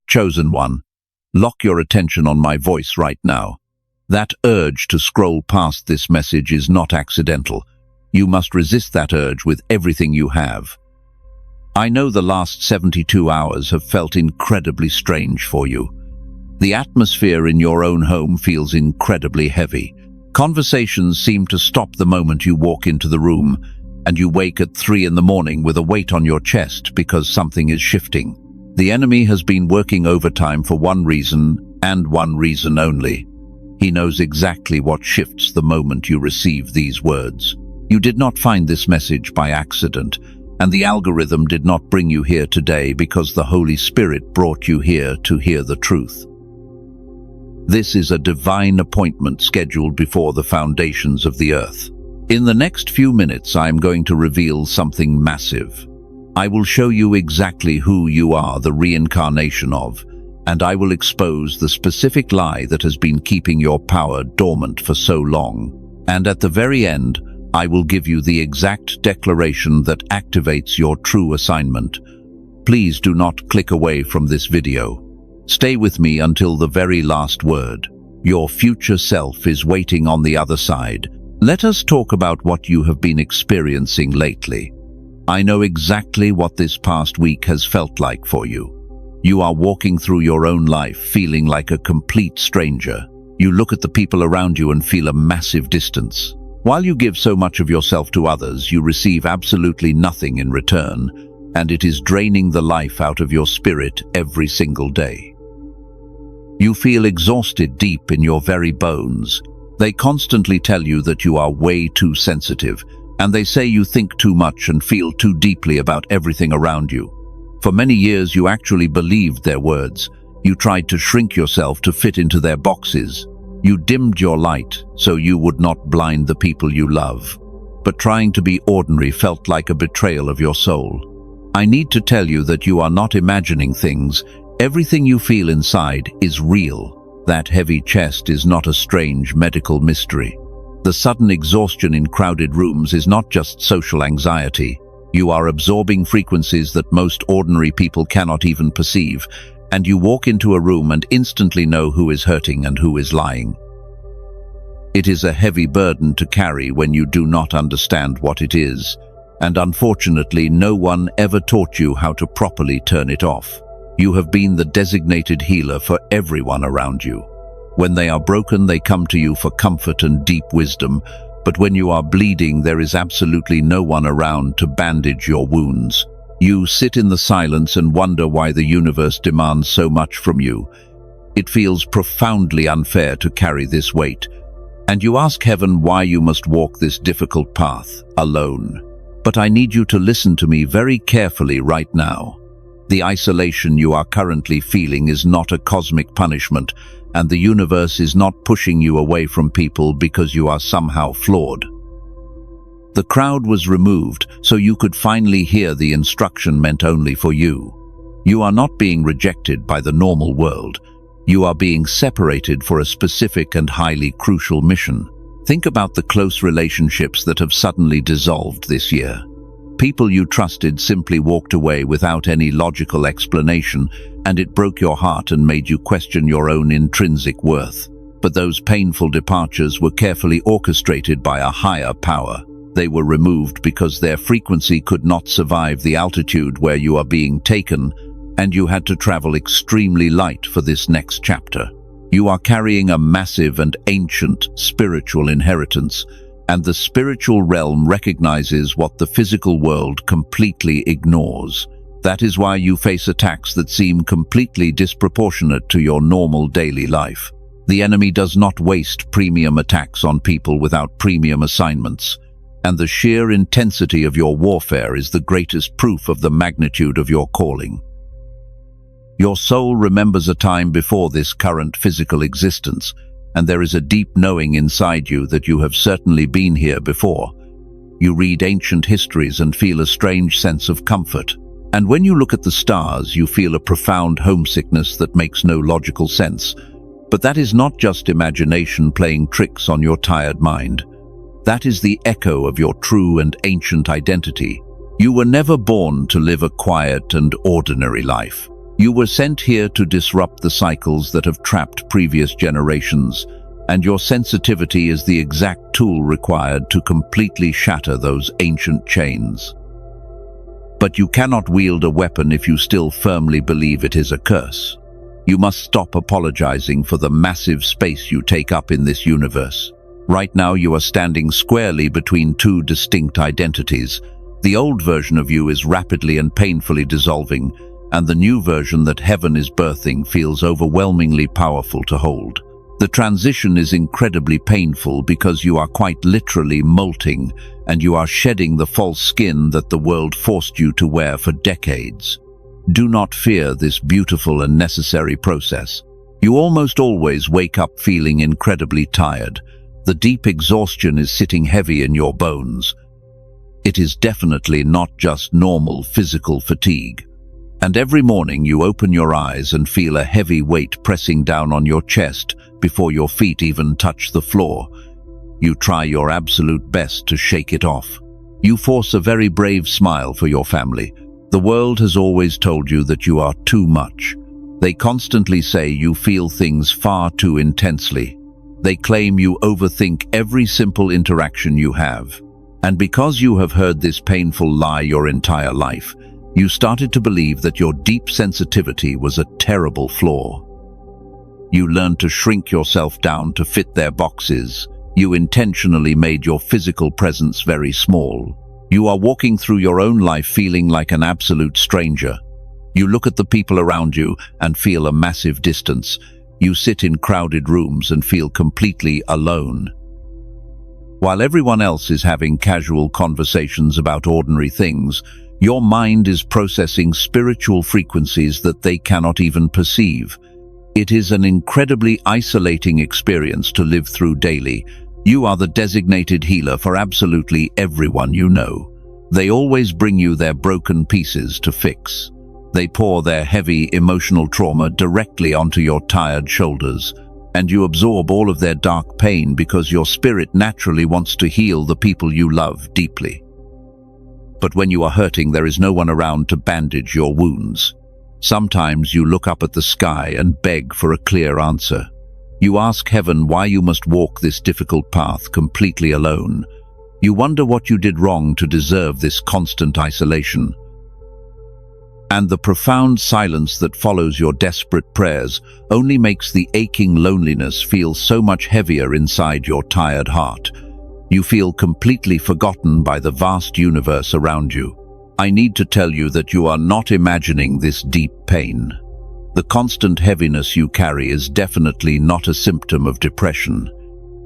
Chosen one, lock your attention on my voice right now. That urge to scroll past this message is not accidental. You must resist that urge with everything you have. I know the last 72 hours have felt incredibly strange for you. The atmosphere in your own home feels incredibly heavy. Conversations seem to stop the moment you walk into the room, and you wake at 3 in the morning with a weight on your chest because something is shifting. The enemy has been working overtime for one reason, and one reason only. He knows exactly what shifts the moment you receive these words. You did not find this message by accident, and the algorithm did not bring you here today because the Holy Spirit brought you here to hear the truth. This is a divine appointment scheduled before the foundations of the earth. In the next few minutes, I am going to reveal something massive. I will show you exactly who you are the reincarnation of, and I will expose the specific lie that has been keeping your power dormant for so long. And at the very end, I will give you the exact declaration that activates your true assignment. Please do not click away from this video. Stay with me until the very last word. Your future self is waiting on the other side. Let us talk about what you have been experiencing lately. I know exactly what this past week has felt like for you. You are walking through your own life feeling like a complete stranger. You look at the people around you and feel a massive distance. While you give so much of yourself to others, you receive absolutely nothing in return, and it is draining the life out of your spirit every single day. You feel exhausted deep in your very bones. They constantly tell you that you are way too sensitive, and they say you think too much and feel too deeply about everything around you. For many years, you actually believed their words. You tried to shrink yourself to fit into their boxes. You dimmed your light so you would not blind the people you love. But trying to be ordinary felt like a betrayal of your soul. I need to tell you that you are not imagining things. Everything you feel inside is real. That heavy chest is not a strange medical mystery. The sudden exhaustion in crowded rooms is not just social anxiety. You are absorbing frequencies that most ordinary people cannot even perceive, and you walk into a room and instantly know who is hurting and who is lying. It is a heavy burden to carry when you do not understand what it is, and unfortunately no one ever taught you how to properly turn it off. You have been the designated healer for everyone around you. When they are broken, they come to you for comfort and deep wisdom, but when you are bleeding, there is absolutely no one around to bandage your wounds. You sit in the silence and wonder why the universe demands so much from you. It feels profoundly unfair to carry this weight, and you ask heaven why you must walk this difficult path alone. But I need you to listen to me very carefully right now. The isolation you are currently feeling is not a cosmic punishment, and the universe is not pushing you away from people because you are somehow flawed. The crowd was removed so you could finally hear the instruction meant only for you. You are not being rejected by the normal world. You are being separated for a specific and highly crucial mission. Think about the close relationships that have suddenly dissolved this year. People you trusted simply walked away without any logical explanation, and it broke your heart and made you question your own intrinsic worth. But those painful departures were carefully orchestrated by a higher power. They were removed because their frequency could not survive the altitude where you are being taken, and you had to travel extremely light for this next chapter. You are carrying a massive and ancient spiritual inheritance, and the spiritual realm recognizes what the physical world completely ignores. That is why you face attacks that seem completely disproportionate to your normal daily life. The enemy does not waste premium attacks on people without premium assignments, and the sheer intensity of your warfare is the greatest proof of the magnitude of your calling. Your soul remembers a time before this current physical existence, and there is a deep knowing inside you that you have certainly been here before. You read ancient histories and feel a strange sense of comfort. And when you look at the stars, you feel a profound homesickness that makes no logical sense. But that is not just imagination playing tricks on your tired mind. That is the echo of your true and ancient identity. You were never born to live a quiet and ordinary life. You were sent here to disrupt the cycles that have trapped previous generations, and your sensitivity is the exact tool required to completely shatter those ancient chains. But you cannot wield a weapon if you still firmly believe it is a curse. You must stop apologizing for the massive space you take up in this universe. Right now you are standing squarely between two distinct identities. The old version of you is rapidly and painfully dissolving, and the new version that heaven is birthing feels overwhelmingly powerful to hold. The transition is incredibly painful because you are quite literally molting, and you are shedding the false skin that the world forced you to wear for decades. Do not fear this beautiful and necessary process. You almost always wake up feeling incredibly tired. The deep exhaustion is sitting heavy in your bones. It is definitely not just normal physical fatigue. And every morning you open your eyes and feel a heavy weight pressing down on your chest before your feet even touch the floor. You try your absolute best to shake it off. You force a very brave smile for your family. The world has always told you that you are too much. They constantly say you feel things far too intensely. They claim you overthink every simple interaction you have. And because you have heard this painful lie your entire life, you started to believe that your deep sensitivity was a terrible flaw. You learned to shrink yourself down to fit their boxes. You intentionally made your physical presence very small. You are walking through your own life feeling like an absolute stranger. You look at the people around you and feel a massive distance. You sit in crowded rooms and feel completely alone. While everyone else is having casual conversations about ordinary things, your mind is processing spiritual frequencies that they cannot even perceive. It is an incredibly isolating experience to live through daily. You are the designated healer for absolutely everyone you know. They always bring you their broken pieces to fix. They pour their heavy emotional trauma directly onto your tired shoulders, and you absorb all of their dark pain because your spirit naturally wants to heal the people you love deeply. But when you are hurting, there is no one around to bandage your wounds. Sometimes you look up at the sky and beg for a clear answer. You ask heaven why you must walk this difficult path completely alone. You wonder what you did wrong to deserve this constant isolation. And the profound silence that follows your desperate prayers only makes the aching loneliness feel so much heavier inside your tired heart. You feel completely forgotten by the vast universe around you. I need to tell you that you are not imagining this deep pain. The constant heaviness you carry is definitely not a symptom of depression.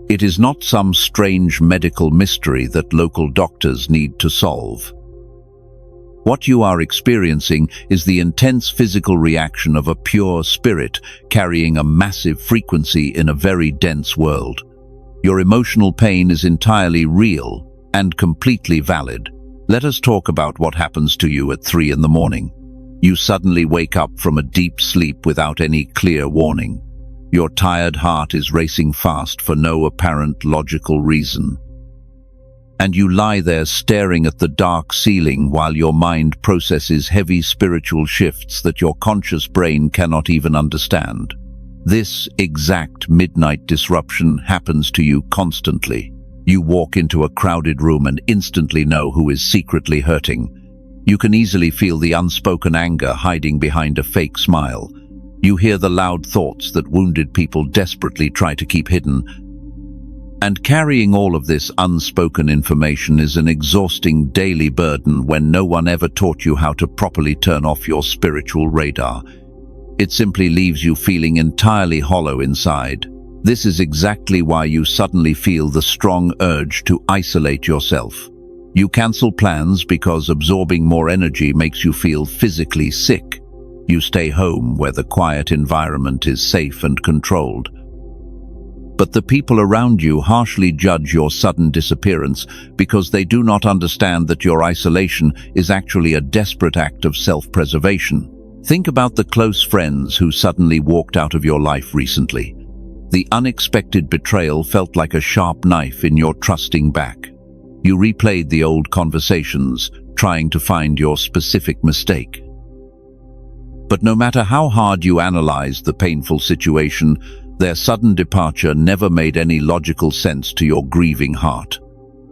It is not some strange medical mystery that local doctors need to solve. What you are experiencing is the intense physical reaction of a pure spirit carrying a massive frequency in a very dense world. Your emotional pain is entirely real and completely valid. Let us talk about what happens to you at 3 in the morning. You suddenly wake up from a deep sleep without any clear warning. Your tired heart is racing fast for no apparent logical reason. And you lie there staring at the dark ceiling while your mind processes heavy spiritual shifts that your conscious brain cannot even understand. This exact midnight disruption happens to you constantly. You walk into a crowded room and instantly know who is secretly hurting. You can easily feel the unspoken anger hiding behind a fake smile. You hear the loud thoughts that wounded people desperately try to keep hidden. And carrying all of this unspoken information is an exhausting daily burden when no one ever taught you how to properly turn off your spiritual radar. It simply leaves you feeling entirely hollow inside. This is exactly why you suddenly feel the strong urge to isolate yourself. You cancel plans because absorbing more energy makes you feel physically sick. You stay home where the quiet environment is safe and controlled. But the people around you harshly judge your sudden disappearance because they do not understand that your isolation is actually a desperate act of self-preservation. Think about the close friends who suddenly walked out of your life recently. The unexpected betrayal felt like a sharp knife in your trusting back. You replayed the old conversations, trying to find your specific mistake. But no matter how hard you analyzed the painful situation, their sudden departure never made any logical sense to your grieving heart.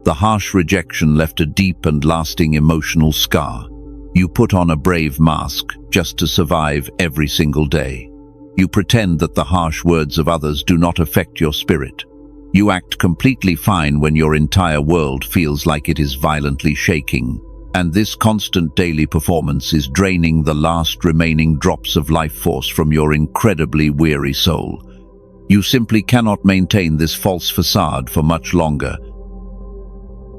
The harsh rejection left a deep and lasting emotional scar. You put on a brave mask just to survive every single day. You pretend that the harsh words of others do not affect your spirit. You act completely fine when your entire world feels like it is violently shaking. And this constant daily performance is draining the last remaining drops of life force from your incredibly weary soul. You simply cannot maintain this false facade for much longer.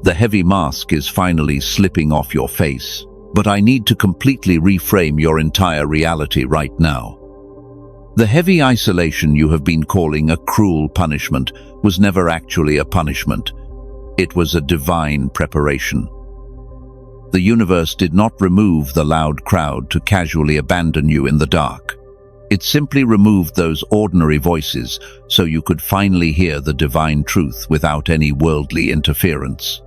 The heavy mask is finally slipping off your face, but I need to completely reframe your entire reality right now. The heavy isolation you have been calling a cruel punishment was never actually a punishment. It was a divine preparation. The universe did not remove the loud crowd to casually abandon you in the dark. It simply removed those ordinary voices so you could finally hear the divine truth without any worldly interference.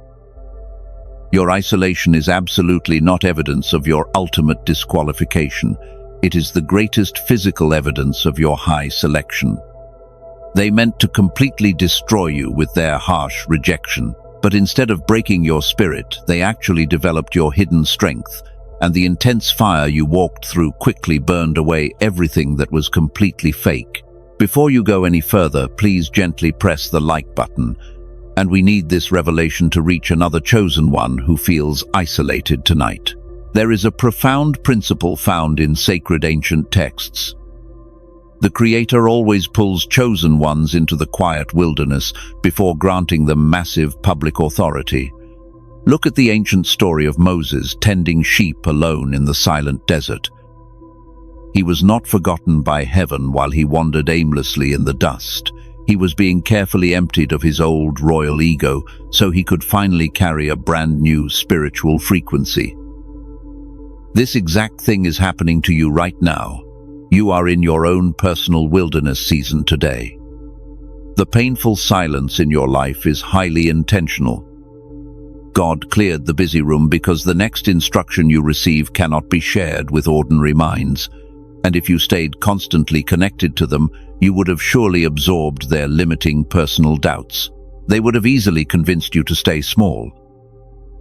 Your isolation is absolutely not evidence of your ultimate disqualification. It is the greatest physical evidence of your high selection. They meant to completely destroy you with their harsh rejection. But instead of breaking your spirit, they actually developed your hidden strength, and the intense fire you walked through quickly burned away everything that was completely fake. Before you go any further, please gently press the like button, and we need this revelation to reach another chosen one who feels isolated tonight. There is a profound principle found in sacred ancient texts. The Creator always pulls chosen ones into the quiet wilderness before granting them massive public authority. Look at the ancient story of Moses tending sheep alone in the silent desert. He was not forgotten by heaven while he wandered aimlessly in the dust. He was being carefully emptied of his old royal ego so he could finally carry a brand new spiritual frequency. This exact thing is happening to you right now. You are in your own personal wilderness season today. The painful silence in your life is highly intentional. God cleared the busy room because the next instruction you receive cannot be shared with ordinary minds. And if you stayed constantly connected to them, you would have surely absorbed their limiting personal doubts. They would have easily convinced you to stay small.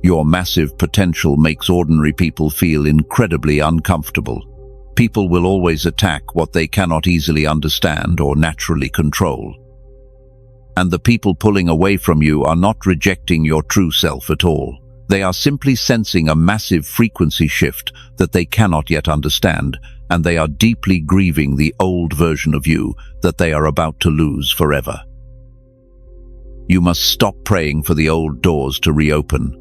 Your massive potential makes ordinary people feel incredibly uncomfortable. People will always attack what they cannot easily understand or naturally control. And the people pulling away from you are not rejecting your true self at all. They are simply sensing a massive frequency shift that they cannot yet understand, and they are deeply grieving the old version of you that they are about to lose forever. You must stop praying for the old doors to reopen.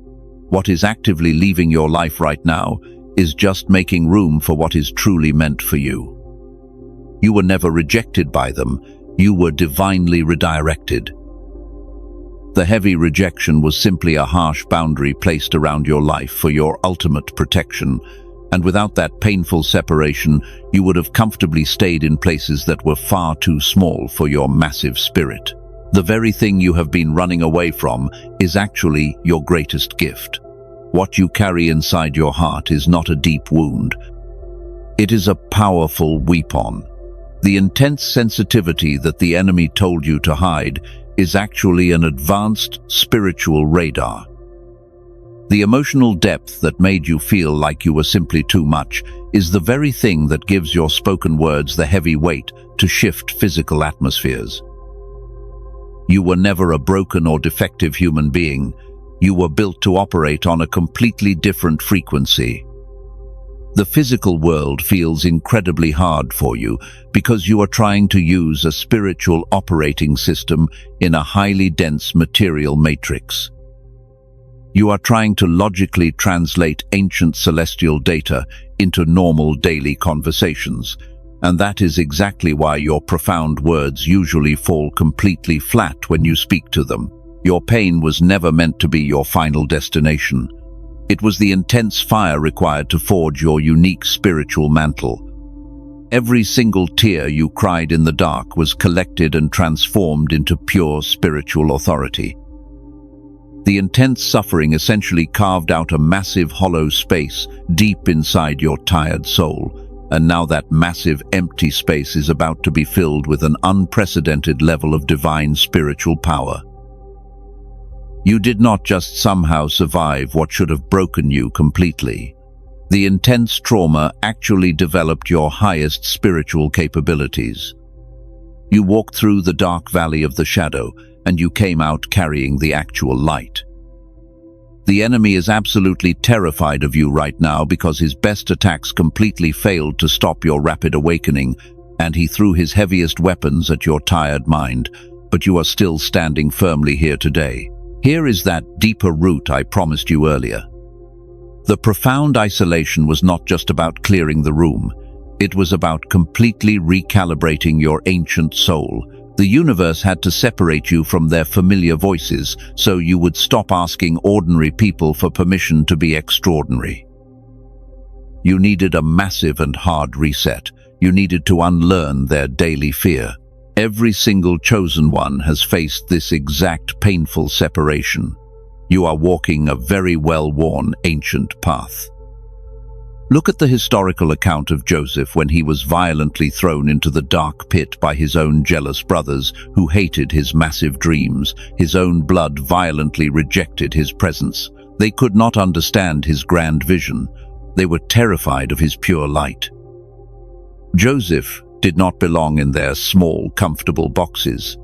What is actively leaving your life right now is just making room for what is truly meant for you. You were never rejected by them, you were divinely redirected. The heavy rejection was simply a harsh boundary placed around your life for your ultimate protection, and without that painful separation, you would have comfortably stayed in places that were far too small for your massive spirit. The very thing you have been running away from is actually your greatest gift. What you carry inside your heart is not a deep wound. It is a powerful weapon. The intense sensitivity that the enemy told you to hide is actually an advanced spiritual radar. The emotional depth that made you feel like you were simply too much is the very thing that gives your spoken words the heavy weight to shift physical atmospheres. You were never a broken or defective human being. You were built to operate on a completely different frequency. The physical world feels incredibly hard for you because you are trying to use a spiritual operating system in a highly dense material matrix. You are trying to logically translate ancient celestial data into normal daily conversations, and that is exactly why your profound words usually fall completely flat when you speak to them. Your pain was never meant to be your final destination. It was the intense fire required to forge your unique spiritual mantle. Every single tear you cried in the dark was collected and transformed into pure spiritual authority. The intense suffering essentially carved out a massive hollow space deep inside your tired soul, and now that massive empty space is about to be filled with an unprecedented level of divine spiritual power. You did not just somehow survive what should have broken you completely. The intense trauma actually developed your highest spiritual capabilities. You walked through the dark valley of the shadow, and you came out carrying the actual light. The enemy is absolutely terrified of you right now because his best attacks completely failed to stop your rapid awakening, and he threw his heaviest weapons at your tired mind, but you are still standing firmly here today. Here is that deeper root I promised you earlier. The profound isolation was not just about clearing the room. It was about completely recalibrating your ancient soul. The universe had to separate you from their familiar voices so you would stop asking ordinary people for permission to be extraordinary. You needed a massive and hard reset. You needed to unlearn their daily fear. Every single chosen one has faced this exact painful separation. You are walking a very well-worn ancient path. Look at the historical account of Joseph when he was violently thrown into the dark pit by his own jealous brothers who hated his massive dreams. His own blood violently rejected his presence. They could not understand his grand vision. They were terrified of his pure light. Joseph did not belong in their small, comfortable boxes.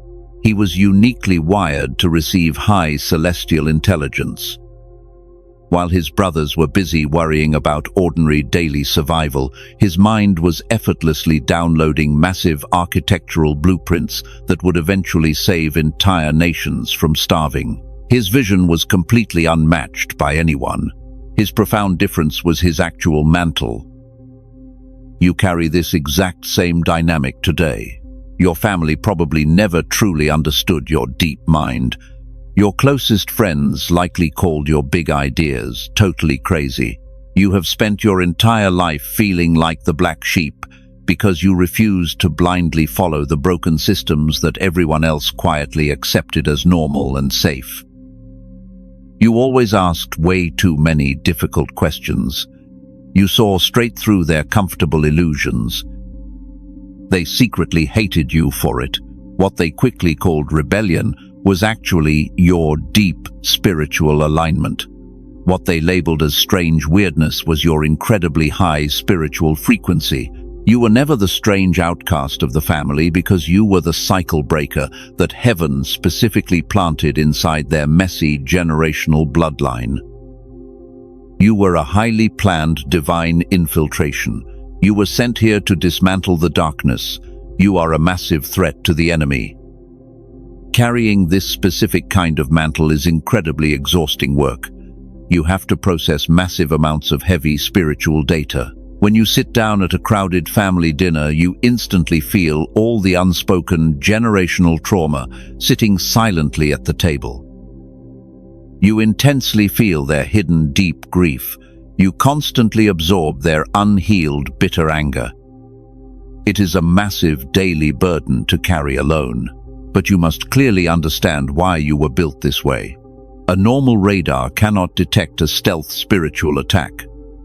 He was uniquely wired to receive high celestial intelligence. While his brothers were busy worrying about ordinary daily survival, his mind was effortlessly downloading massive architectural blueprints that would eventually save entire nations from starving. His vision was completely unmatched by anyone. His profound difference was his actual mantle. You carry this exact same dynamic today. Your family probably never truly understood your deep mind. Your closest friends likely called your big ideas totally crazy. You have spent your entire life feeling like the black sheep because you refused to blindly follow the broken systems that everyone else quietly accepted as normal and safe. You always asked way too many difficult questions. You saw straight through their comfortable illusions. They secretly hated you for it. What they quickly called rebellion was actually your deep spiritual alignment. What they labeled as strange weirdness was your incredibly high spiritual frequency. You were never the strange outcast of the family because you were the cycle breaker that heaven specifically planted inside their messy generational bloodline. You were a highly planned divine infiltration. You were sent here to dismantle the darkness. You are a massive threat to the enemy. Carrying this specific kind of mantle is incredibly exhausting work. You have to process massive amounts of heavy spiritual data. When you sit down at a crowded family dinner, you instantly feel all the unspoken generational trauma sitting silently at the table. You intensely feel their hidden deep grief. You constantly absorb their unhealed bitter anger. It is a massive daily burden to carry alone, but you must clearly understand why you were built this way. A normal radar cannot detect a stealth spiritual attack.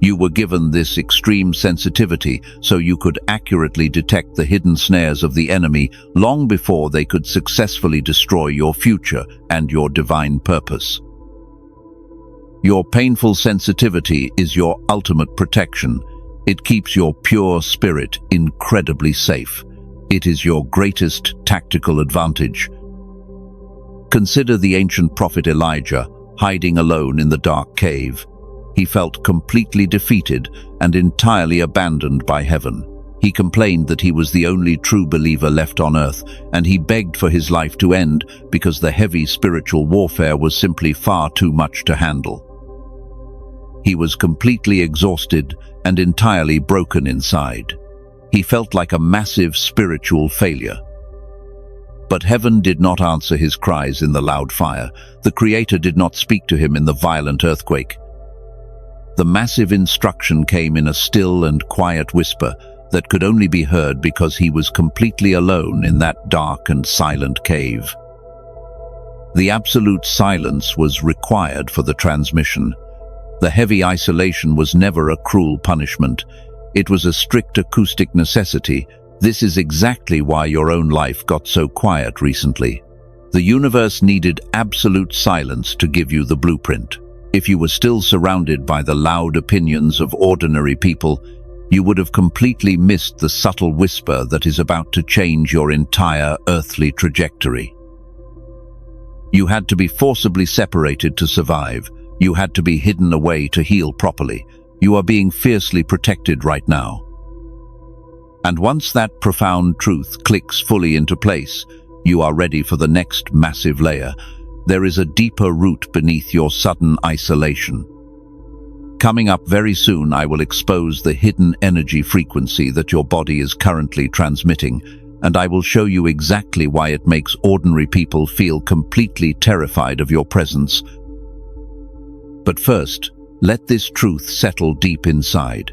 You were given this extreme sensitivity so you could accurately detect the hidden snares of the enemy long before they could successfully destroy your future and your divine purpose. Your painful sensitivity is your ultimate protection. It keeps your pure spirit incredibly safe. It is your greatest tactical advantage. Consider the ancient prophet Elijah hiding alone in the dark cave. He felt completely defeated and entirely abandoned by heaven. He complained that he was the only true believer left on earth, and he begged for his life to end because the heavy spiritual warfare was simply far too much to handle. He was completely exhausted and entirely broken inside. He felt like a massive spiritual failure. But heaven did not answer his cries in the loud fire. The Creator did not speak to him in the violent earthquake. The massive instruction came in a still and quiet whisper that could only be heard because he was completely alone in that dark and silent cave. The absolute silence was required for the transmission. The heavy isolation was never a cruel punishment. It was a strict acoustic necessity. This is exactly why your own life got so quiet recently. The universe needed absolute silence to give you the blueprint. If you were still surrounded by the loud opinions of ordinary people, you would have completely missed the subtle whisper that is about to change your entire earthly trajectory. You had to be forcibly separated to survive. You had to be hidden away to heal properly. You are being fiercely protected right now. And once that profound truth clicks fully into place, you are ready for the next massive layer. There is a deeper root beneath your sudden isolation. Coming up very soon, I will expose the hidden energy frequency that your body is currently transmitting, and I will show you exactly why it makes ordinary people feel completely terrified of your presence. But first, let this truth settle deep inside.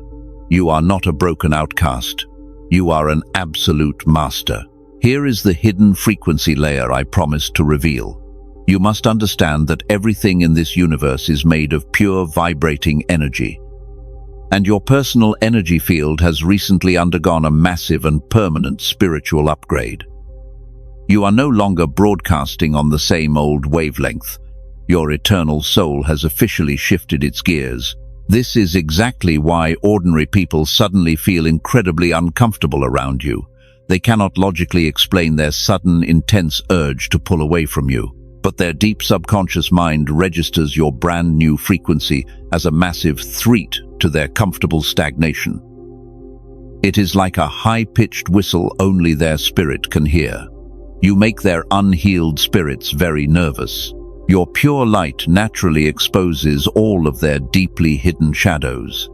You are not a broken outcast. You are an absolute master. Here is the hidden frequency layer I promised to reveal. You must understand that everything in this universe is made of pure vibrating energy. And your personal energy field has recently undergone a massive and permanent spiritual upgrade. You are no longer broadcasting on the same old wavelength. Your eternal soul has officially shifted its gears. This is exactly why ordinary people suddenly feel incredibly uncomfortable around you. They cannot logically explain their sudden, intense urge to pull away from you, but their deep subconscious mind registers your brand new frequency as a massive threat to their comfortable stagnation. It is like a high-pitched whistle only their spirit can hear. You make their unhealed spirits very nervous. Your pure light naturally exposes all of their deeply hidden shadows.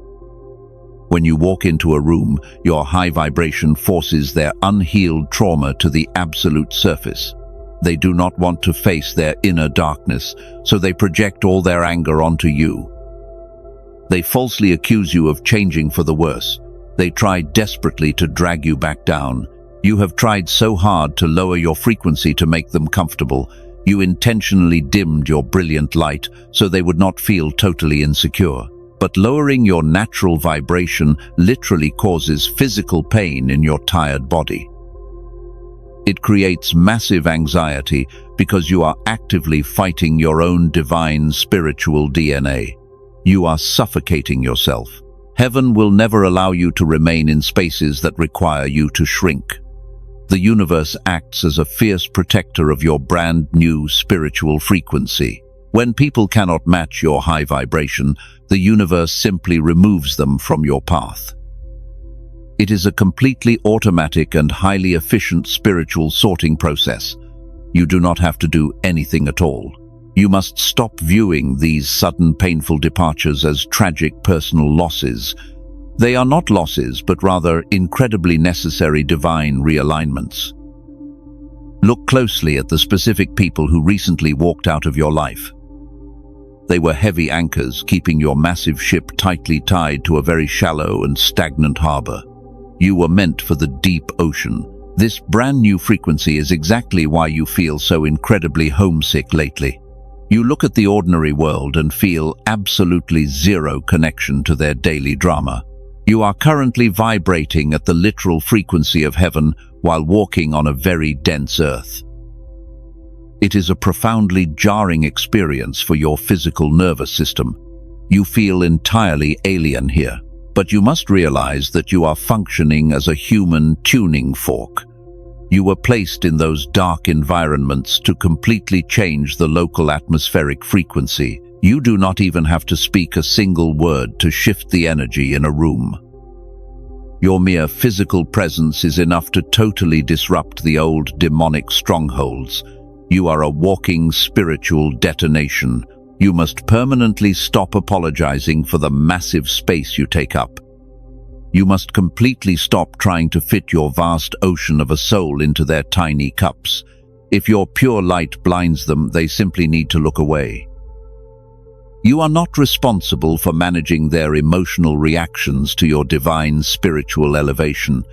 When you walk into a room, your high vibration forces their unhealed trauma to the absolute surface. They do not want to face their inner darkness, so they project all their anger onto you. They falsely accuse you of changing for the worse. They try desperately to drag you back down. You have tried so hard to lower your frequency to make them comfortable. You intentionally dimmed your brilliant light so they would not feel totally insecure. But lowering your natural vibration literally causes physical pain in your tired body. It creates massive anxiety because you are actively fighting your own divine spiritual DNA. You are suffocating yourself. Heaven will never allow you to remain in spaces that require you to shrink. The universe acts as a fierce protector of your brand new spiritual frequency. When people cannot match your high vibration, the universe simply removes them from your path. It is a completely automatic and highly efficient spiritual sorting process. You do not have to do anything at all. You must stop viewing these sudden painful departures as tragic personal losses. They are not losses, but rather incredibly necessary divine realignments. Look closely at the specific people who recently walked out of your life. They were heavy anchors, keeping your massive ship tightly tied to a very shallow and stagnant harbor. You were meant for the deep ocean. This brand new frequency is exactly why you feel so incredibly homesick lately. You look at the ordinary world and feel absolutely zero connection to their daily drama. You are currently vibrating at the literal frequency of heaven while walking on a very dense earth. It is a profoundly jarring experience for your physical nervous system. You feel entirely alien here, but you must realize that you are functioning as a human tuning fork. You were placed in those dark environments to completely change the local atmospheric frequency. You do not even have to speak a single word to shift the energy in a room. Your mere physical presence is enough to totally disrupt the old demonic strongholds. You are a walking spiritual detonation. You must permanently stop apologizing for the massive space you take up. You must completely stop trying to fit your vast ocean of a soul into their tiny cups. If your pure light blinds them, they simply need to look away. You are not responsible for managing their emotional reactions to your divine spiritual elevation.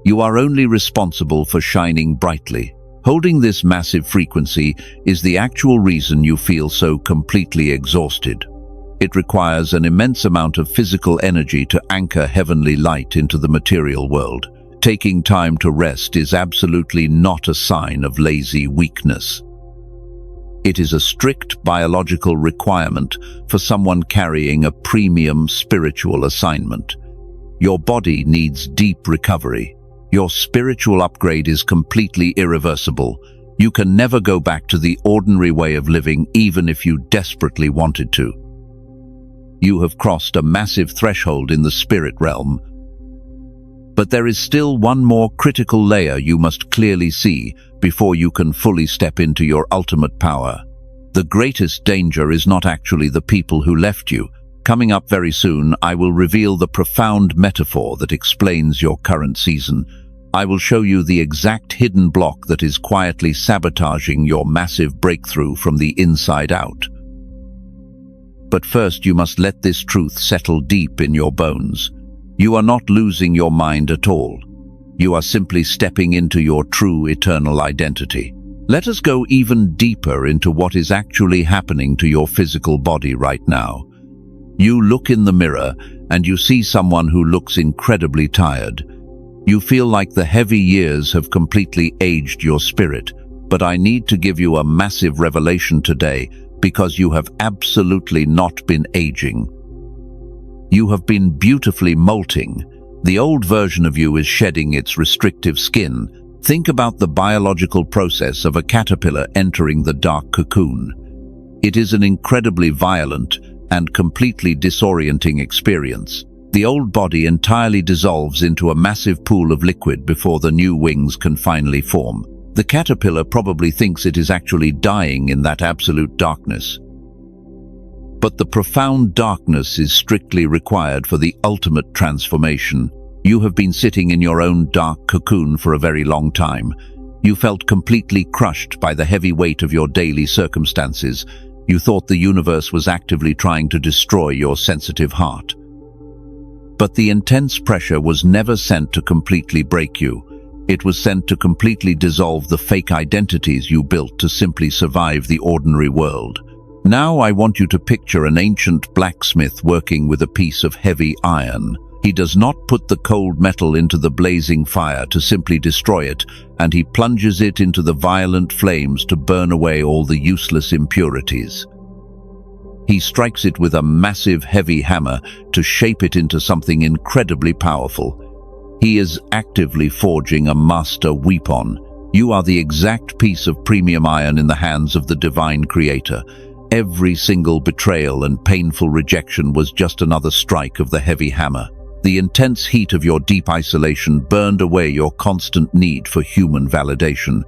You are only responsible for shining brightly. Holding this massive frequency is the actual reason you feel so completely exhausted. It requires an immense amount of physical energy to anchor heavenly light into the material world. Taking time to rest is absolutely not a sign of lazy weakness. It is a strict biological requirement for someone carrying a premium spiritual assignment. Your body needs deep recovery. Your spiritual upgrade is completely irreversible. You can never go back to the ordinary way of living, even if you desperately wanted to. You have crossed a massive threshold in the spirit realm. But there is still one more critical layer you must clearly see before you can fully step into your ultimate power. The greatest danger is not actually the people who left you. Coming up very soon, I will reveal the profound metaphor that explains your current season. I will show you the exact hidden block that is quietly sabotaging your massive breakthrough from the inside out. But first, you must let this truth settle deep in your bones. You are not losing your mind at all. You are simply stepping into your true eternal identity. Let us go even deeper into what is actually happening to your physical body right now. You look in the mirror and you see someone who looks incredibly tired. You feel like the heavy years have completely aged your spirit, but I need to give you a massive revelation today because you have absolutely not been aging. You have been beautifully molting. The old version of you is shedding its restrictive skin. Think about the biological process of a caterpillar entering the dark cocoon. It is an incredibly violent and completely disorienting experience. The old body entirely dissolves into a massive pool of liquid before the new wings can finally form. The caterpillar probably thinks it is actually dying in that absolute darkness. But the profound darkness is strictly required for the ultimate transformation. You have been sitting in your own dark cocoon for a very long time. You felt completely crushed by the heavy weight of your daily circumstances. You thought the universe was actively trying to destroy your sensitive heart. But the intense pressure was never sent to completely break you. It was sent to completely dissolve the fake identities you built to simply survive the ordinary world. Now I want you to picture an ancient blacksmith working with a piece of heavy iron. He does not put the cold metal into the blazing fire to simply destroy it, and he plunges it into the violent flames to burn away all the useless impurities. He strikes it with a massive heavy hammer to shape it into something incredibly powerful. He is actively forging a master weapon. You are the exact piece of premium iron in the hands of the divine creator. Every single betrayal and painful rejection was just another strike of the heavy hammer. The intense heat of your deep isolation burned away your constant need for human validation.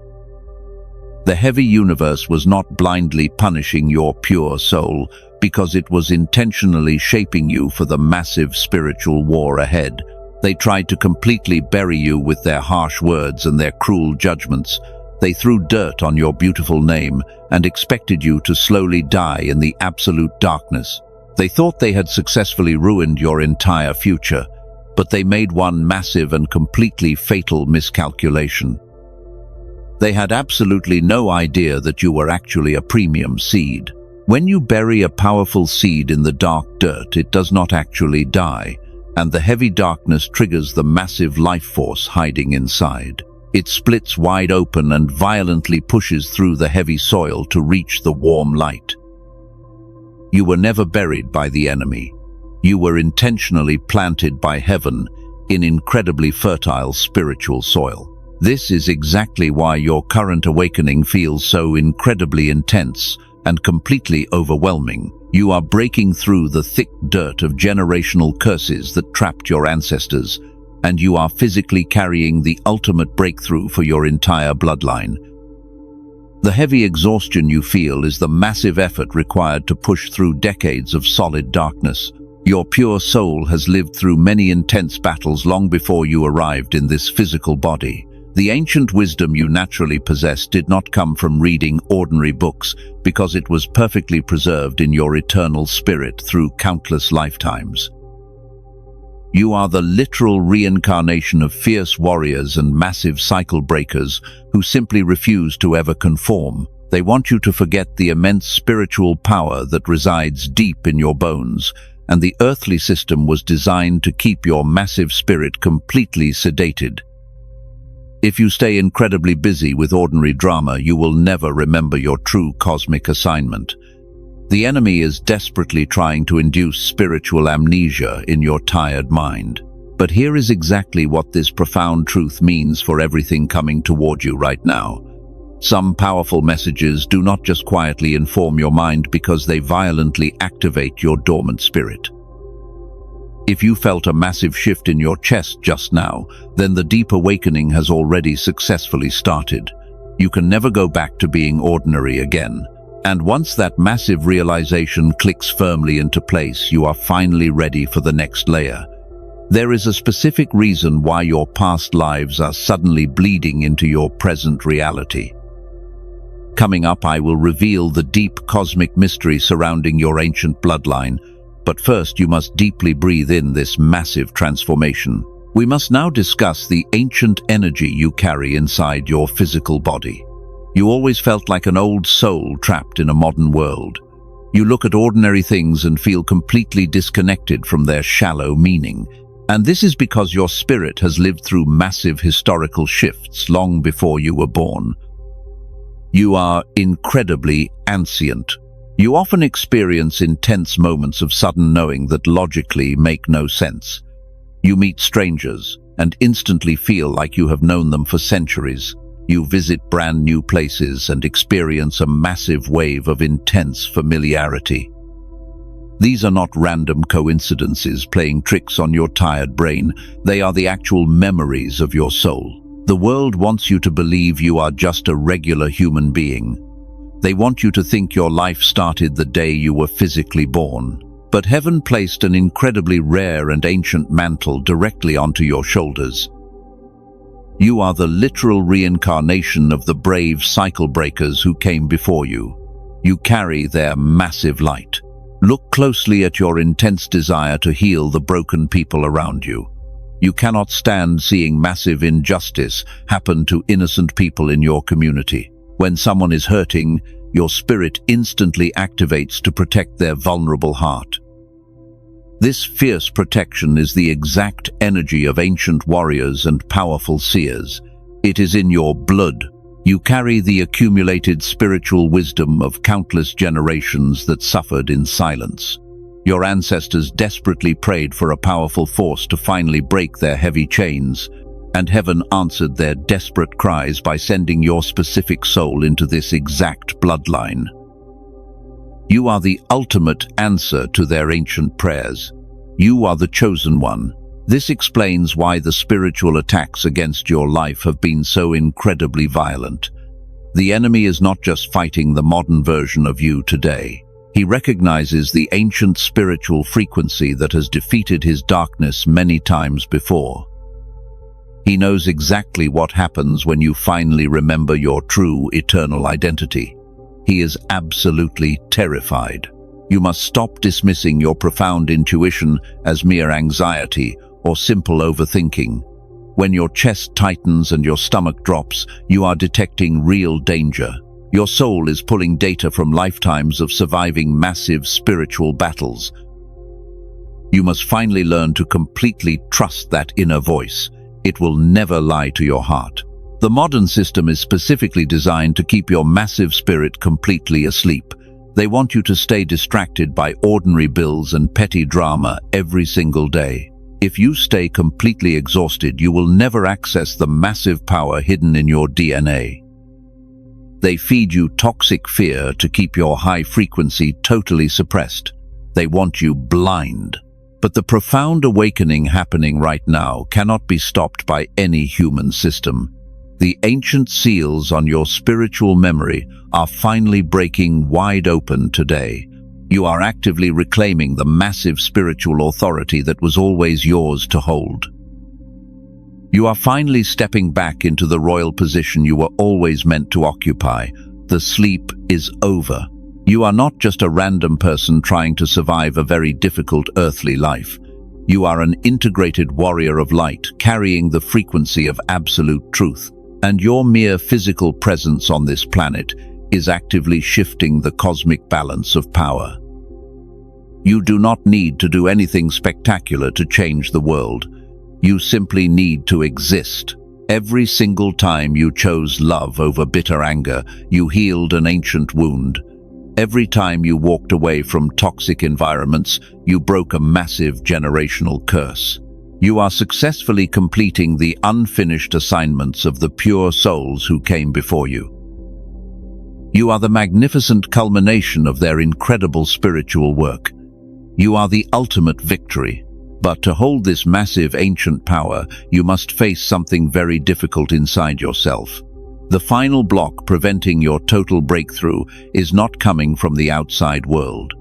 The heavy universe was not blindly punishing your pure soul because it was intentionally shaping you for the massive spiritual war ahead. They tried to completely bury you with their harsh words and their cruel judgments. They threw dirt on your beautiful name and expected you to slowly die in the absolute darkness. They thought they had successfully ruined your entire future, but they made one massive and completely fatal miscalculation. They had absolutely no idea that you were actually a premium seed. When you bury a powerful seed in the dark dirt, it does not actually die, and the heavy darkness triggers the massive life force hiding inside. It splits wide open and violently pushes through the heavy soil to reach the warm light. You were never buried by the enemy. You were intentionally planted by heaven in incredibly fertile spiritual soil. This is exactly why your current awakening feels so incredibly intense and completely overwhelming. You are breaking through the thick dirt of generational curses that trapped your ancestors, and you are physically carrying the ultimate breakthrough for your entire bloodline. The heavy exhaustion you feel is the massive effort required to push through decades of solid darkness. Your pure soul has lived through many intense battles long before you arrived in this physical body. The ancient wisdom you naturally possess did not come from reading ordinary books, because it was perfectly preserved in your eternal spirit through countless lifetimes. You are the literal reincarnation of fierce warriors and massive cycle breakers who simply refuse to ever conform. They want you to forget the immense spiritual power that resides deep in your bones, and the earthly system was designed to keep your massive spirit completely sedated. If you stay incredibly busy with ordinary drama, you will never remember your true cosmic assignment. The enemy is desperately trying to induce spiritual amnesia in your tired mind. But here is exactly what this profound truth means for everything coming toward you right now. Some powerful messages do not just quietly inform your mind because they violently activate your dormant spirit. If you felt a massive shift in your chest just now, then the deep awakening has already successfully started. You can never go back to being ordinary again. And once that massive realization clicks firmly into place, you are finally ready for the next layer. There is a specific reason why your past lives are suddenly bleeding into your present reality. Coming up, I will reveal the deep cosmic mystery surrounding your ancient bloodline. But first, you must deeply breathe in this massive transformation. We must now discuss the ancient energy you carry inside your physical body. You always felt like an old soul trapped in a modern world. You look at ordinary things and feel completely disconnected from their shallow meaning. And this is because your spirit has lived through massive historical shifts long before you were born. You are incredibly ancient. You often experience intense moments of sudden knowing that logically make no sense. You meet strangers and instantly feel like you have known them for centuries. You visit brand new places and experience a massive wave of intense familiarity. These are not random coincidences playing tricks on your tired brain. They are the actual memories of your soul. The world wants you to believe you are just a regular human being. They want you to think your life started the day you were physically born. But heaven placed an incredibly rare and ancient mantle directly onto your shoulders. You are the literal reincarnation of the brave cycle breakers who came before you. You carry their massive light. Look closely at your intense desire to heal the broken people around you. You cannot stand seeing massive injustice happen to innocent people in your community. When someone is hurting, your spirit instantly activates to protect their vulnerable heart. This fierce protection is the exact energy of ancient warriors and powerful seers. It is in your blood. You carry the accumulated spiritual wisdom of countless generations that suffered in silence. Your ancestors desperately prayed for a powerful force to finally break their heavy chains, and heaven answered their desperate cries by sending your specific soul into this exact bloodline. You are the ultimate answer to their ancient prayers. You are the chosen one. This explains why the spiritual attacks against your life have been so incredibly violent. The enemy is not just fighting the modern version of you today. He recognizes the ancient spiritual frequency that has defeated his darkness many times before. He knows exactly what happens when you finally remember your true eternal identity. He is absolutely terrified. You must stop dismissing your profound intuition as mere anxiety or simple overthinking. When your chest tightens and your stomach drops, you are detecting real danger. Your soul is pulling data from lifetimes of surviving massive spiritual battles. You must finally learn to completely trust that inner voice. It will never lie to your heart. The modern system is specifically designed to keep your massive spirit completely asleep. They want you to stay distracted by ordinary bills and petty drama every single day. If you stay completely exhausted, you will never access the massive power hidden in your DNA. They feed you toxic fear to keep your high frequency totally suppressed. They want you blind. But the profound awakening happening right now cannot be stopped by any human system. The ancient seals on your spiritual memory are finally breaking wide open today. You are actively reclaiming the massive spiritual authority that was always yours to hold. You are finally stepping back into the royal position you were always meant to occupy. The sleep is over. You are not just a random person trying to survive a very difficult earthly life. You are an integrated warrior of light, carrying the frequency of absolute truth. And your mere physical presence on this planet is actively shifting the cosmic balance of power. You do not need to do anything spectacular to change the world. You simply need to exist. Every single time you chose love over bitter anger, you healed an ancient wound. Every time you walked away from toxic environments, you broke a massive generational curse. You are successfully completing the unfinished assignments of the pure souls who came before you. You are the magnificent culmination of their incredible spiritual work. You are the ultimate victory. But to hold this massive ancient power, you must face something very difficult inside yourself. The final block preventing your total breakthrough is not coming from the outside world.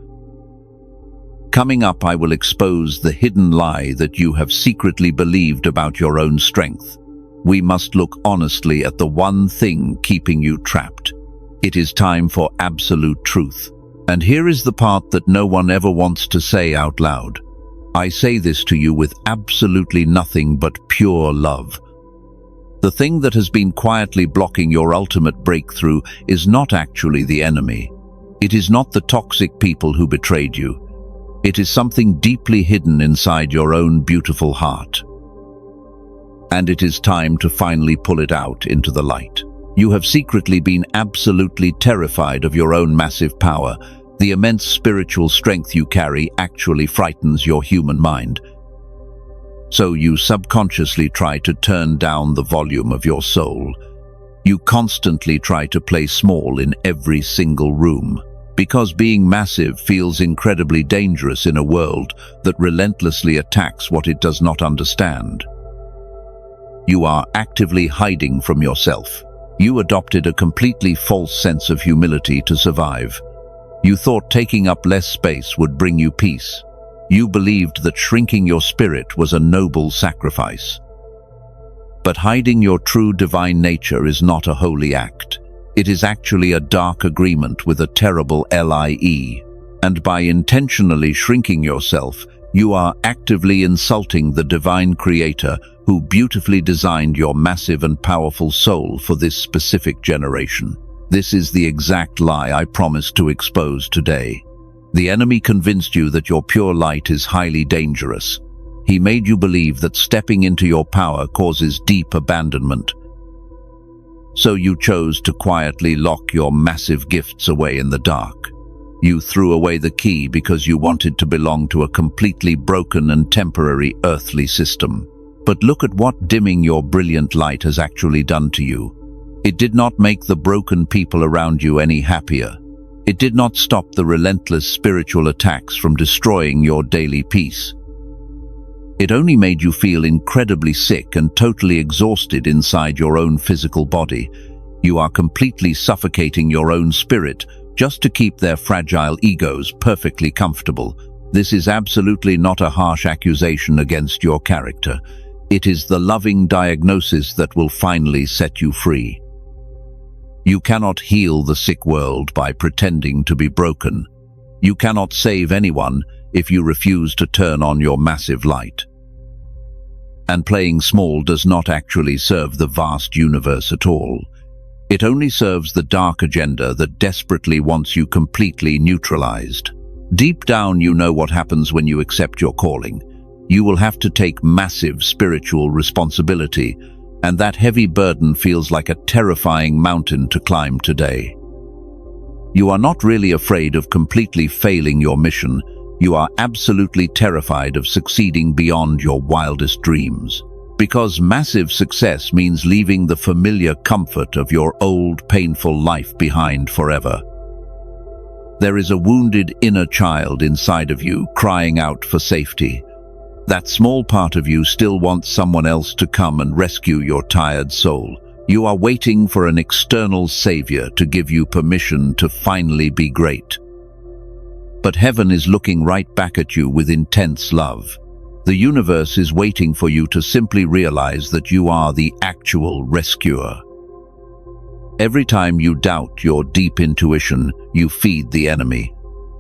Coming up, I will expose the hidden lie that you have secretly believed about your own strength. We must look honestly at the one thing keeping you trapped. It is time for absolute truth. And here is the part that no one ever wants to say out loud. I say this to you with absolutely nothing but pure love. The thing that has been quietly blocking your ultimate breakthrough is not actually the enemy. It is not the toxic people who betrayed you. It is something deeply hidden inside your own beautiful heart. And it is time to finally pull it out into the light. You have secretly been absolutely terrified of your own massive power. The immense spiritual strength you carry actually frightens your human mind. So you subconsciously try to turn down the volume of your soul. You constantly try to play small in every single room, because being massive feels incredibly dangerous in a world that relentlessly attacks what it does not understand. You are actively hiding from yourself. You adopted a completely false sense of humility to survive. You thought taking up less space would bring you peace. You believed that shrinking your spirit was a noble sacrifice. But hiding your true divine nature is not a holy act. It is actually a dark agreement with a terrible lie. And by intentionally shrinking yourself, you are actively insulting the divine creator who beautifully designed your massive and powerful soul for this specific generation. This is the exact lie I promised to expose today. The enemy convinced you that your pure light is highly dangerous. He made you believe that stepping into your power causes deep abandonment. So you chose to quietly lock your massive gifts away in the dark. You threw away the key because you wanted to belong to a completely broken and temporary earthly system. But look at what dimming your brilliant light has actually done to you. It did not make the broken people around you any happier. It did not stop the relentless spiritual attacks from destroying your daily peace. It only made you feel incredibly sick and totally exhausted inside your own physical body. You are completely suffocating your own spirit just to keep their fragile egos perfectly comfortable. This is absolutely not a harsh accusation against your character. It is the loving diagnosis that will finally set you free. You cannot heal the sick world by pretending to be broken. You cannot save anyone if you refuse to turn on your massive light. And playing small does not actually serve the vast universe at all. It only serves the dark agenda that desperately wants you completely neutralized. Deep down, you know what happens when you accept your calling. You will have to take massive spiritual responsibility, and that heavy burden feels like a terrifying mountain to climb today. You are not really afraid of completely failing your mission. You are absolutely terrified of succeeding beyond your wildest dreams. Because massive success means leaving the familiar comfort of your old, painful life behind forever. There is a wounded inner child inside of you crying out for safety. That small part of you still wants someone else to come and rescue your tired soul. You are waiting for an external savior to give you permission to finally be great. But heaven is looking right back at you with intense love. The universe is waiting for you to simply realize that you are the actual rescuer. Every time you doubt your deep intuition, you feed the enemy.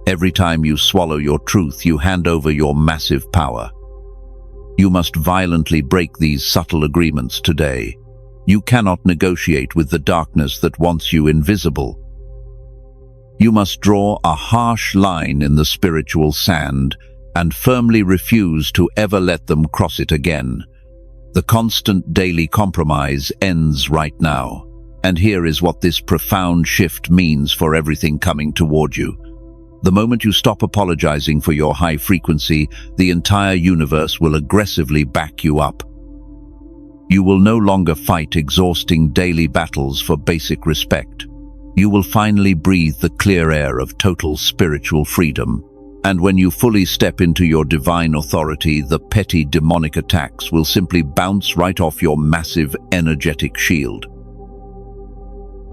Every time you swallow your truth, you hand over your massive power. You must violently break these subtle agreements today. You cannot negotiate with the darkness that wants you invisible. You must draw a harsh line in the spiritual sand and firmly refuse to ever let them cross it again. The constant daily compromise ends right now. And here is what this profound shift means for everything coming toward you. The moment you stop apologizing for your high frequency, the entire universe will aggressively back you up. You will no longer fight exhausting daily battles for basic respect. You will finally breathe the clear air of total spiritual freedom. And when you fully step into your divine authority, the petty demonic attacks will simply bounce right off your massive energetic shield.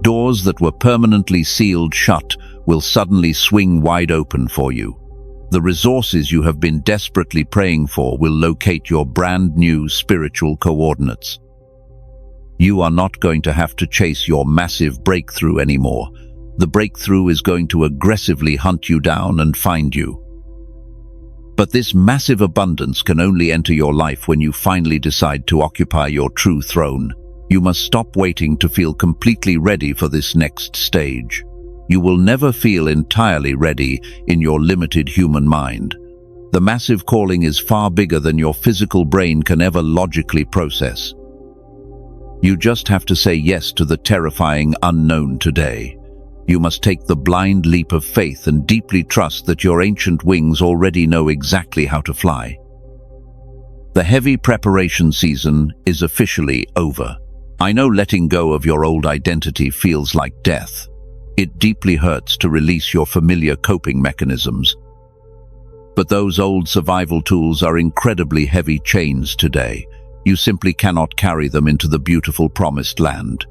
Doors that were permanently sealed shut will suddenly swing wide open for you. The resources you have been desperately praying for will locate your brand new spiritual coordinates. You are not going to have to chase your massive breakthrough anymore. The breakthrough is going to aggressively hunt you down and find you. But this massive abundance can only enter your life when you finally decide to occupy your true throne. You must stop waiting to feel completely ready for this next stage. You will never feel entirely ready in your limited human mind. The massive calling is far bigger than your physical brain can ever logically process. You just have to say yes to the terrifying unknown today. You must take the blind leap of faith and deeply trust that your ancient wings already know exactly how to fly. The heavy preparation season is officially over. I know letting go of your old identity feels like death. It deeply hurts to release your familiar coping mechanisms. But those old survival tools are incredibly heavy chains today. You simply cannot carry them into the beautiful promised land.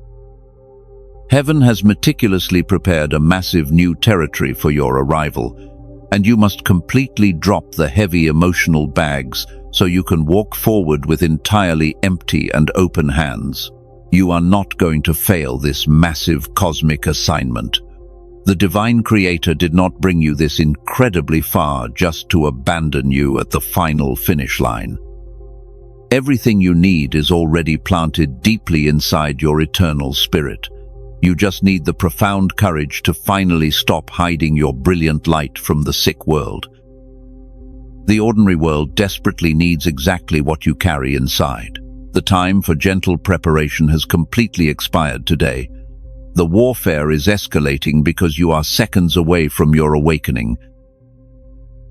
Heaven has meticulously prepared a massive new territory for your arrival, and you must completely drop the heavy emotional bags so you can walk forward with entirely empty and open hands. You are not going to fail this massive cosmic assignment. The divine creator did not bring you this incredibly far just to abandon you at the final finish line. Everything you need is already planted deeply inside your eternal spirit. You just need the profound courage to finally stop hiding your brilliant light from the sick world. The ordinary world desperately needs exactly what you carry inside. The time for gentle preparation has completely expired today. The warfare is escalating because you are seconds away from your awakening.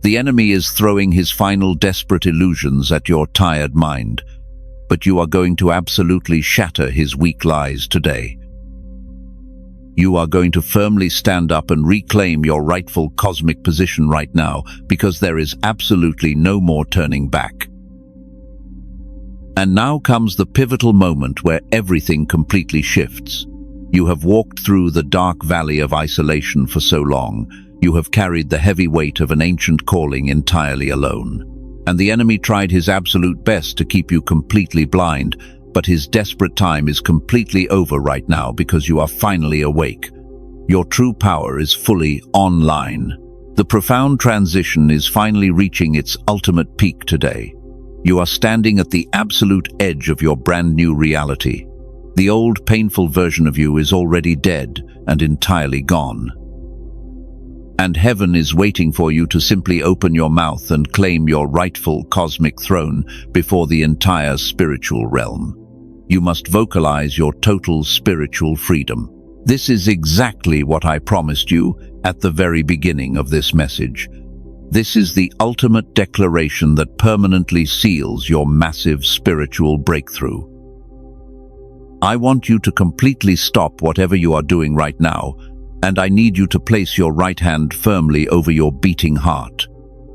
The enemy is throwing his final desperate illusions at your tired mind, but you are going to absolutely shatter his weak lies today. You are going to firmly stand up and reclaim your rightful cosmic position right now, because there is absolutely no more turning back. And now comes the pivotal moment where everything completely shifts. You have walked through the dark valley of isolation for so long. You have carried the heavy weight of an ancient calling entirely alone. And the enemy tried his absolute best to keep you completely blind, but his desperate time is completely over right now because you are finally awake. Your true power is fully online. The profound transition is finally reaching its ultimate peak today. You are standing at the absolute edge of your brand new reality. The old, painful version of you is already dead and entirely gone. And heaven is waiting for you to simply open your mouth and claim your rightful cosmic throne before the entire spiritual realm. You must vocalize your total spiritual freedom. This is exactly what I promised you at the very beginning of this message. This is the ultimate declaration that permanently seals your massive spiritual breakthrough. I want you to completely stop whatever you are doing right now, and I need you to place your right hand firmly over your beating heart.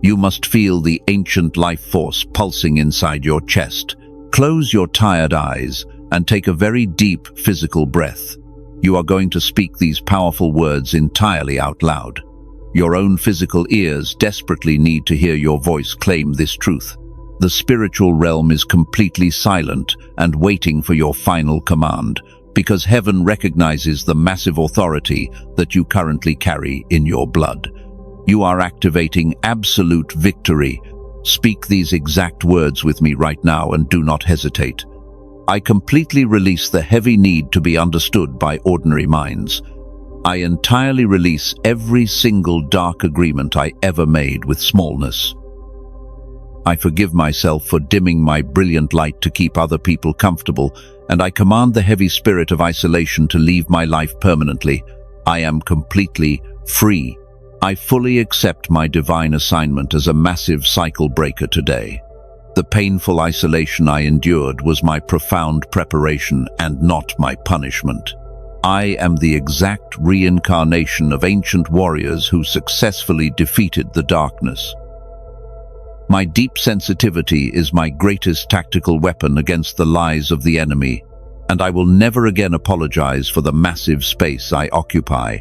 You must feel the ancient life force pulsing inside your chest. Close your tired eyes and take a very deep physical breath. You are going to speak these powerful words entirely out loud. Your own physical ears desperately need to hear your voice claim this truth. The spiritual realm is completely silent and waiting for your final command, because heaven recognizes the massive authority that you currently carry in your blood. You are activating absolute victory. Speak these exact words with me right now and do not hesitate. I completely release the heavy need to be understood by ordinary minds. I entirely release every single dark agreement I ever made with smallness. I forgive myself for dimming my brilliant light to keep other people comfortable, and I command the heavy spirit of isolation to leave my life permanently. I am completely free. I fully accept my divine assignment as a massive cycle breaker today. The painful isolation I endured was my profound preparation and not my punishment. I am the exact reincarnation of ancient warriors who successfully defeated the darkness. My deep sensitivity is my greatest tactical weapon against the lies of the enemy, and I will never again apologize for the massive space I occupy.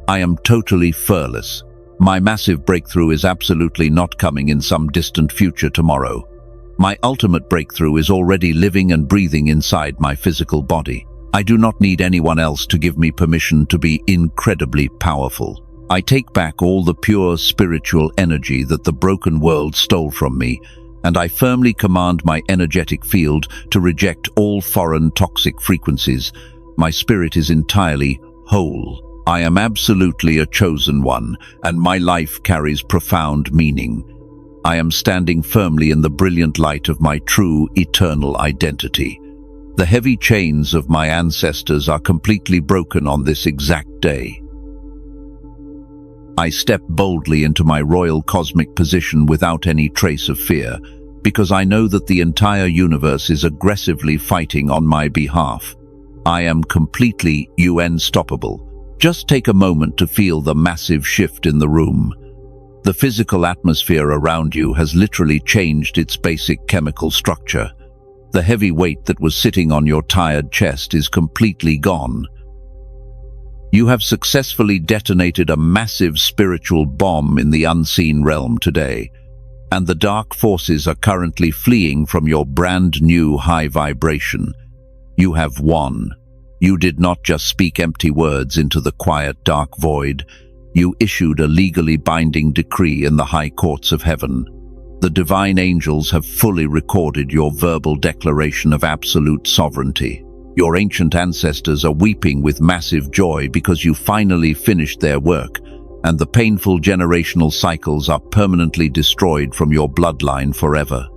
I am totally fearless. My massive breakthrough is absolutely not coming in some distant future tomorrow. My ultimate breakthrough is already living and breathing inside my physical body. I do not need anyone else to give me permission to be incredibly powerful. I take back all the pure spiritual energy that the broken world stole from me, and I firmly command my energetic field to reject all foreign toxic frequencies. My spirit is entirely whole. I am absolutely a chosen one, and my life carries profound meaning. I am standing firmly in the brilliant light of my true, eternal identity. The heavy chains of my ancestors are completely broken on this exact day. I step boldly into my royal cosmic position without any trace of fear, because I know that the entire universe is aggressively fighting on my behalf. I am completely unstoppable. Just take a moment to feel the massive shift in the room. The physical atmosphere around you has literally changed its basic chemical structure. The heavy weight that was sitting on your tired chest is completely gone. You have successfully detonated a massive spiritual bomb in the unseen realm today, and the dark forces are currently fleeing from your brand new high vibration. You have won. You did not just speak empty words into the quiet dark void. You issued a legally binding decree in the high courts of heaven. The divine angels have fully recorded your verbal declaration of absolute sovereignty. Your ancient ancestors are weeping with massive joy because you finally finished their work, and the painful generational cycles are permanently destroyed from your bloodline forever.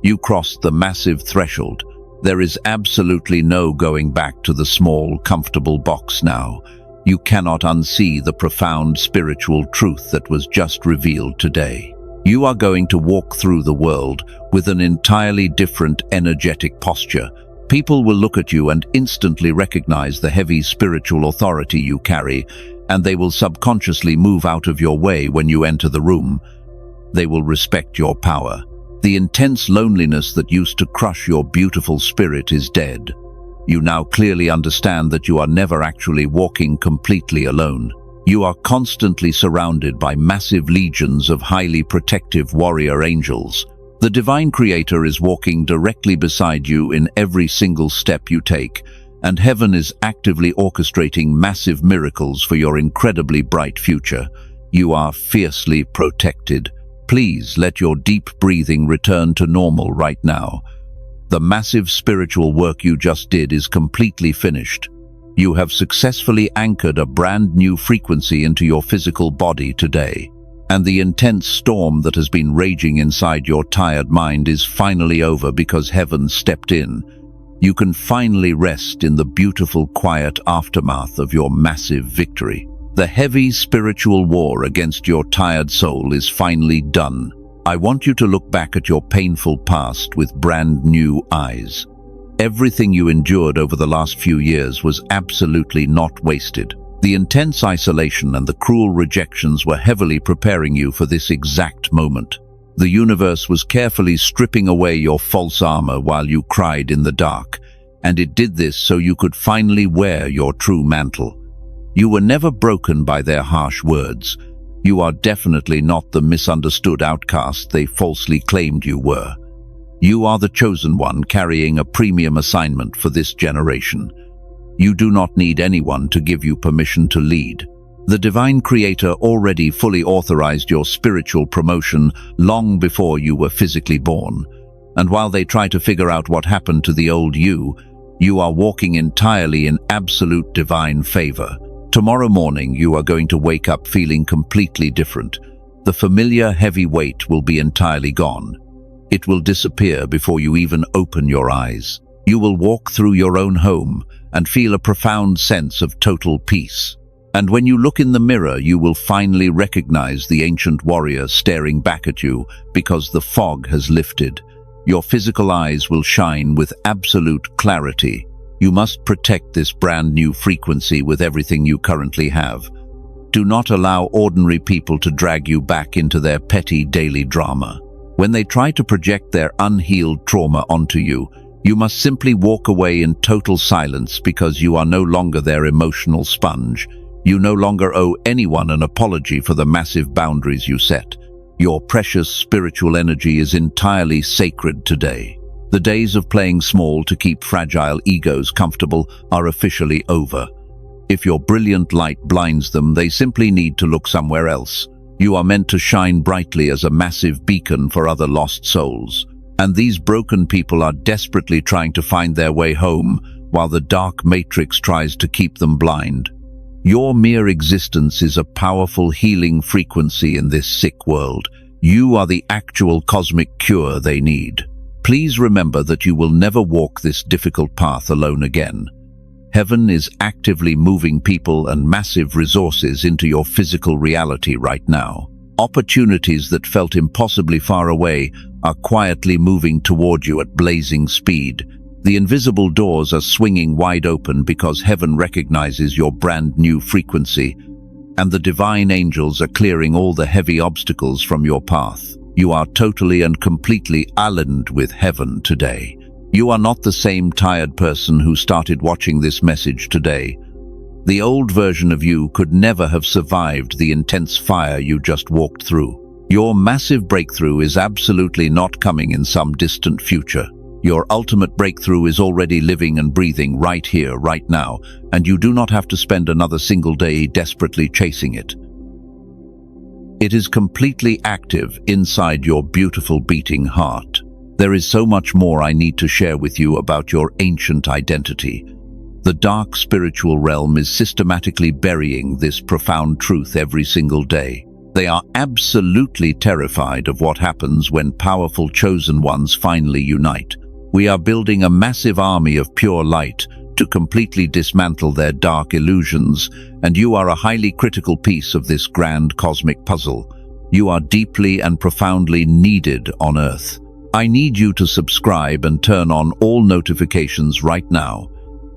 You crossed the massive threshold. There is absolutely no going back to the small, comfortable box now. You cannot unsee the profound spiritual truth that was just revealed today. You are going to walk through the world with an entirely different energetic posture. People will look at you and instantly recognize the heavy spiritual authority you carry, and they will subconsciously move out of your way when you enter the room. They will respect your power. The intense loneliness that used to crush your beautiful spirit is dead. You now clearly understand that you are never actually walking completely alone. You are constantly surrounded by massive legions of highly protective warrior angels. The Divine Creator is walking directly beside you in every single step you take, and heaven is actively orchestrating massive miracles for your incredibly bright future. You are fiercely protected. Please let your deep breathing return to normal right now. The massive spiritual work you just did is completely finished. You have successfully anchored a brand new frequency into your physical body today. And the intense storm that has been raging inside your tired mind is finally over because heaven stepped in. You can finally rest in the beautiful, quiet aftermath of your massive victory. The heavy spiritual war against your tired soul is finally done. I want you to look back at your painful past with brand new eyes. Everything you endured over the last few years was absolutely not wasted. The intense isolation and the cruel rejections were heavily preparing you for this exact moment. The universe was carefully stripping away your false armor while you cried in the dark, and it did this so you could finally wear your true mantle. You were never broken by their harsh words. You are definitely not the misunderstood outcast they falsely claimed you were. You are the chosen one carrying a premium assignment for this generation. You do not need anyone to give you permission to lead. The Divine Creator already fully authorized your spiritual promotion long before you were physically born. And while they try to figure out what happened to the old you, you are walking entirely in absolute divine favor. Tomorrow morning, you are going to wake up feeling completely different. The familiar heavy weight will be entirely gone. It will disappear before you even open your eyes. You will walk through your own home and feel a profound sense of total peace. And when you look in the mirror, you will finally recognize the ancient warrior staring back at you because the fog has lifted. Your physical eyes will shine with absolute clarity. You must protect this brand new frequency with everything you currently have. Do not allow ordinary people to drag you back into their petty daily drama. When they try to project their unhealed trauma onto you, you must simply walk away in total silence because you are no longer their emotional sponge. You no longer owe anyone an apology for the massive boundaries you set. Your precious spiritual energy is entirely sacred today. The days of playing small to keep fragile egos comfortable are officially over. If your brilliant light blinds them, they simply need to look somewhere else. You are meant to shine brightly as a massive beacon for other lost souls. And these broken people are desperately trying to find their way home, while the dark matrix tries to keep them blind. Your mere existence is a powerful healing frequency in this sick world. You are the actual cosmic cure they need. Please remember that you will never walk this difficult path alone again. Heaven is actively moving people and massive resources into your physical reality right now. Opportunities that felt impossibly far away are quietly moving toward you at blazing speed. The invisible doors are swinging wide open because heaven recognizes your brand new frequency, and the divine angels are clearing all the heavy obstacles from your path. You are totally and completely aligned with heaven today. You are not the same tired person who started watching this message today. The old version of you could never have survived the intense fire you just walked through. Your massive breakthrough is absolutely not coming in some distant future. Your ultimate breakthrough is already living and breathing right here, right now, and you do not have to spend another single day desperately chasing it. It is completely active inside your beautiful beating heart. There is so much more I need to share with you about your ancient identity. The dark spiritual realm is systematically burying this profound truth every single day. They are absolutely terrified of what happens when powerful chosen ones finally unite. We are building a massive army of pure light to completely dismantle their dark illusions, and you are a highly critical piece of this grand cosmic puzzle. You are deeply and profoundly needed on Earth. I need you to subscribe and turn on all notifications right now.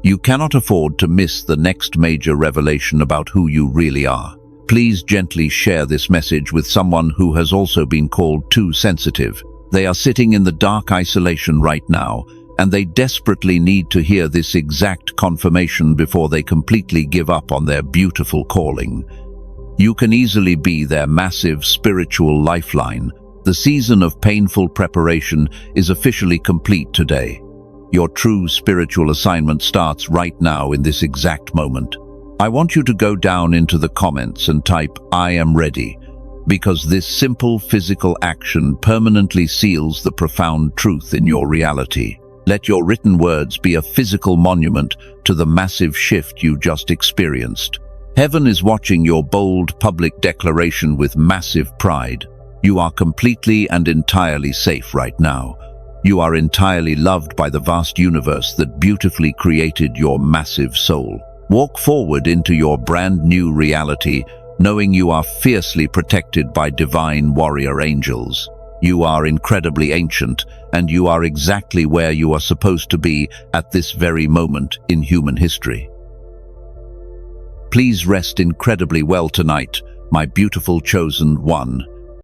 You cannot afford to miss the next major revelation about who you really are. Please gently share this message with someone who has also been called too sensitive. They are sitting in the dark isolation right now, and they desperately need to hear this exact confirmation before they completely give up on their beautiful calling. You can easily be their massive spiritual lifeline. The season of painful preparation is officially complete today. Your true spiritual assignment starts right now in this exact moment. I want you to go down into the comments and type, "I am ready," because this simple physical action permanently seals the profound truth in your reality. Let your written words be a physical monument to the massive shift you just experienced. Heaven is watching your bold public declaration with massive pride. You are completely and entirely safe right now. You are entirely loved by the vast universe that beautifully created your massive soul. Walk forward into your brand new reality, knowing you are fiercely protected by divine warrior angels. You are incredibly ancient, and you are exactly where you are supposed to be at this very moment in human history. Please rest incredibly well tonight, my beautiful chosen one.